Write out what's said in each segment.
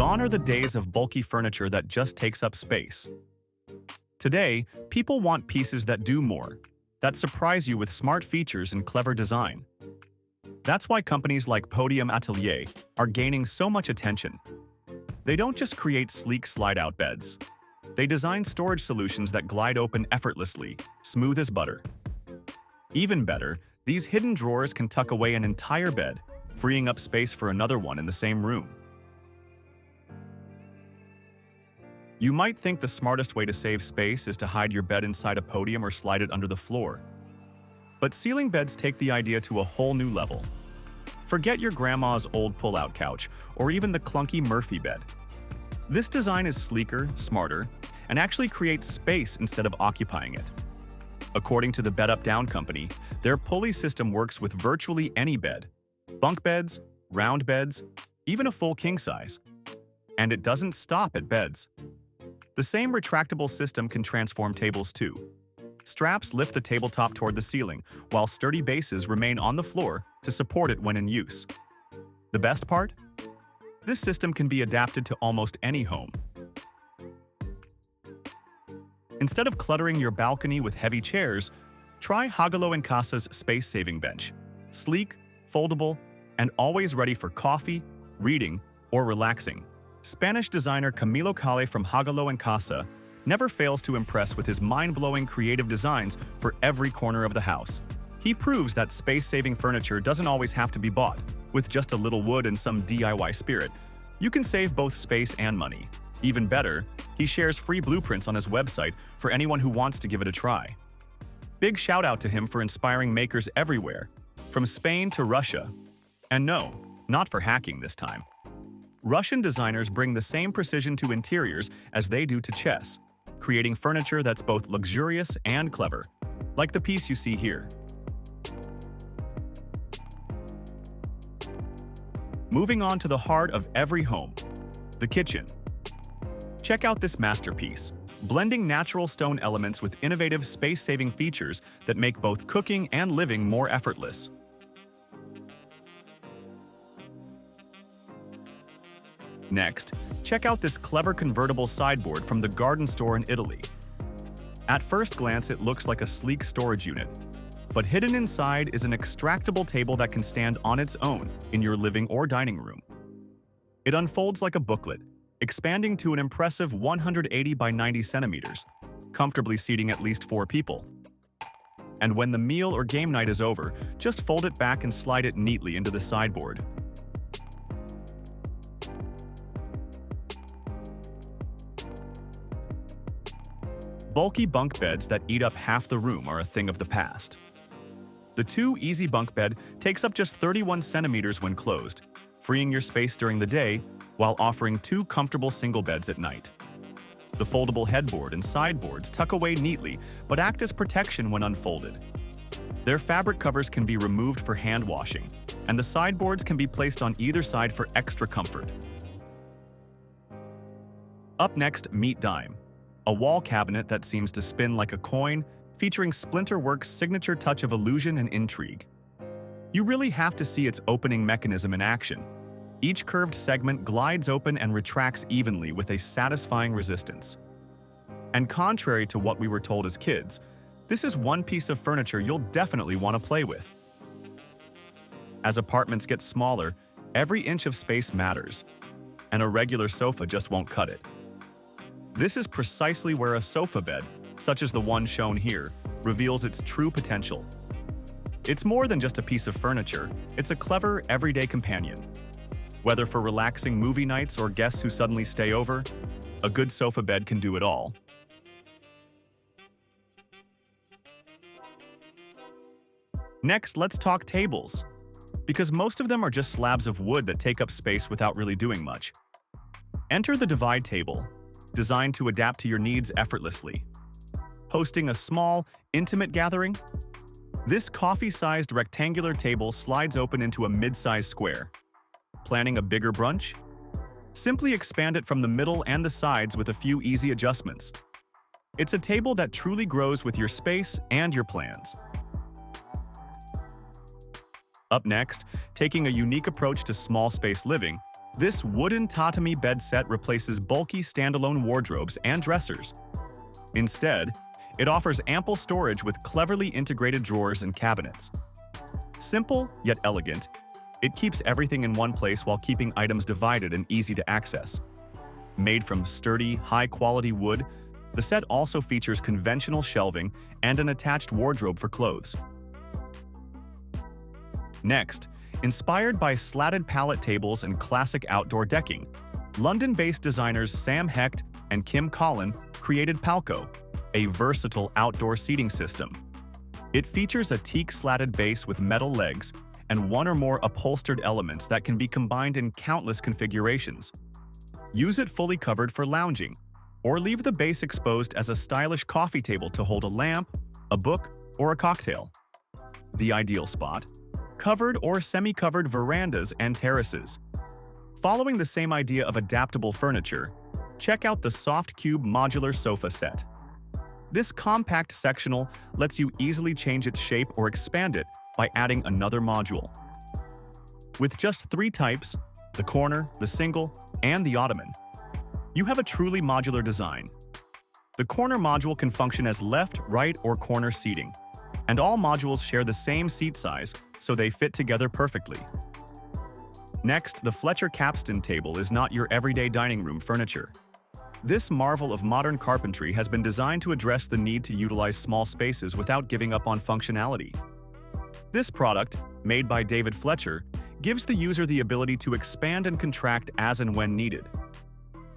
Gone are the days of bulky furniture that just takes up space. Today, people want pieces that do more, that surprise you with smart features and clever design. That's why companies like Podium Atelier are gaining so much attention. They don't just create sleek slide-out beds. They design storage solutions that glide open effortlessly, smooth as butter. Even better, these hidden drawers can tuck away an entire bed, freeing up space for another one in the same room. You might think the smartest way to save space is to hide your bed inside a podium or slide it under the floor. But ceiling beds take the idea to a whole new level. Forget your grandma's old pull-out couch or even the clunky Murphy bed. This design is sleeker, smarter, and actually creates space instead of occupying it. According to the Bed Up Down company, their pulley system works with virtually any bed: bunk beds, round beds, even a full king size. And it doesn't stop at beds. The same retractable system can transform tables too. Straps lift the tabletop toward the ceiling, while sturdy bases remain on the floor to support it when in use. The best part? This system can be adapted to almost any home. Instead of cluttering your balcony with heavy chairs, try Hagalo & Casa's space-saving bench. Sleek, foldable, and always ready for coffee, reading, or relaxing. Spanish designer Camilo from Hagalo & Casa never fails to impress with his mind-blowing creative designs for every corner of the house. He proves that space-saving furniture doesn't always have to be bought. With just a little wood and some DIY spirit, you can save both space and money. Even better, he shares free blueprints on his website for anyone who wants to give it a try. Big shout out to him for inspiring makers everywhere, from Spain to Russia. And no, not for hacking this time. Russian designers bring the same precision to interiors as they do to chess, creating furniture that's both luxurious and clever, like the piece you see here. Moving on to the heart of every home, the kitchen. Check out this masterpiece, blending natural stone elements with innovative space-saving features that make both cooking and living more effortless. Next, check out this clever convertible sideboard from the Gardinistore in Italy. At first glance, it looks like a sleek storage unit, but hidden inside is an extractable table that can stand on its own in your living or dining room. It unfolds like a booklet, expanding to an impressive 180 by 90 centimeters, comfortably seating at least 4 people. And when the meal or game night is over, just fold it back and slide it neatly into the sideboard. Bulky bunk beds that eat up half the room are a thing of the past. The 2 Easy Bunk Bed takes up just 31 centimeters when closed, freeing your space during the day while offering 2 comfortable single beds at night. The foldable headboard and sideboards tuck away neatly but act as protection when unfolded. Their fabric covers can be removed for hand washing, and the sideboards can be placed on either side for extra comfort. Up next, meet Dime, a wall cabinet that seems to spin like a coin, featuring SplinterWorks' signature touch of illusion and intrigue. You really have to see its opening mechanism in action. Each curved segment glides open and retracts evenly with a satisfying resistance. And contrary to what we were told as kids, this is one piece of furniture you'll definitely want to play with. As apartments get smaller, every inch of space matters, and a regular sofa just won't cut it. This is precisely where a sofa bed, such as the one shown here, reveals its true potential. It's more than just a piece of furniture, it's a clever, everyday companion. Whether for relaxing movie nights or guests who suddenly stay over, a good sofa bed can do it all. Next, let's talk tables, because most of them are just slabs of wood that take up space without really doing much. Enter the Divide table, designed to adapt to your needs effortlessly. Hosting a small, intimate gathering? This coffee-sized rectangular table slides open into a mid-sized square. Planning a bigger brunch? Simply expand it from the middle and the sides with a few easy adjustments. It's a table that truly grows with your space and your plans. Up next, taking a unique approach to small space living, This wooden tatami bed set replaces bulky standalone wardrobes and dressers. Instead, it offers ample storage with cleverly integrated drawers and cabinets. Simple yet elegant, it keeps everything in one place while keeping items divided and easy to access. Made from sturdy, high-quality wood, the set also features conventional shelving and an attached wardrobe for clothes. Next, inspired by slatted pallet tables and classic outdoor decking, London-based designers Sam Hecht and Kim Collin created Palco, a versatile outdoor seating system. It features a teak slatted base with metal legs and one or more upholstered elements that can be combined in countless configurations. Use it fully covered for lounging, or leave the base exposed as a stylish coffee table to hold a lamp, a book, or a cocktail. The ideal spot: covered or semi-covered verandas and terraces. Following the same idea of adaptable furniture, check out the Soft Cube modular sofa set. This compact sectional lets you easily change its shape or expand it by adding another module. With just 3 types, the corner, the single, and the ottoman, you have a truly modular design. The corner module can function as left, right, or corner seating, and all modules share the same seat size, so they fit together perfectly. Next, the Fletcher capstan table is not your everyday dining room furniture. This marvel of modern carpentry has been designed to address the need to utilize small spaces without giving up on functionality. This product, made by David Fletcher, gives the user the ability to expand and contract as and when needed.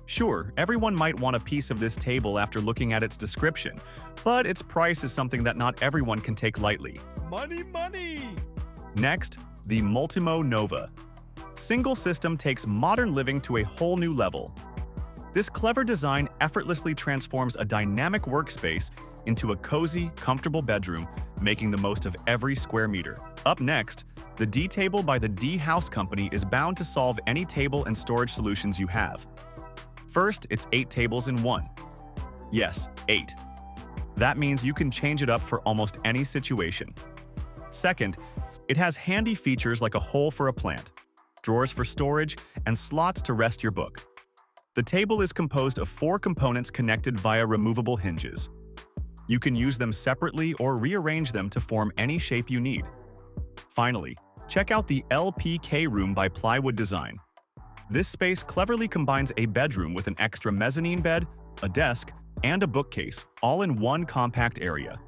Sure, everyone might want a piece of this table after looking at its description, but its price is something that not everyone can take lightly. Money, money! Next, the Multimo Nova. Single system takes modern living to a whole new level. This clever design effortlessly transforms a dynamic workspace into a cozy, comfortable bedroom, making the most of every square meter. Up next, the D-Table by the D-House Company is bound to solve any table and storage solutions you have. First, it's 8 tables in one. Yes, 8. That means you can change it up for almost any situation. Second, it has handy features like a hole for a plant, drawers for storage, and slots to rest your book. The table is composed of 4 components connected via removable hinges. You can use them separately or rearrange them to form any shape you need. Finally, check out the LPK Room by Plywood Design. This space cleverly combines a bedroom with an extra mezzanine bed, a desk, and a bookcase, all in one compact area.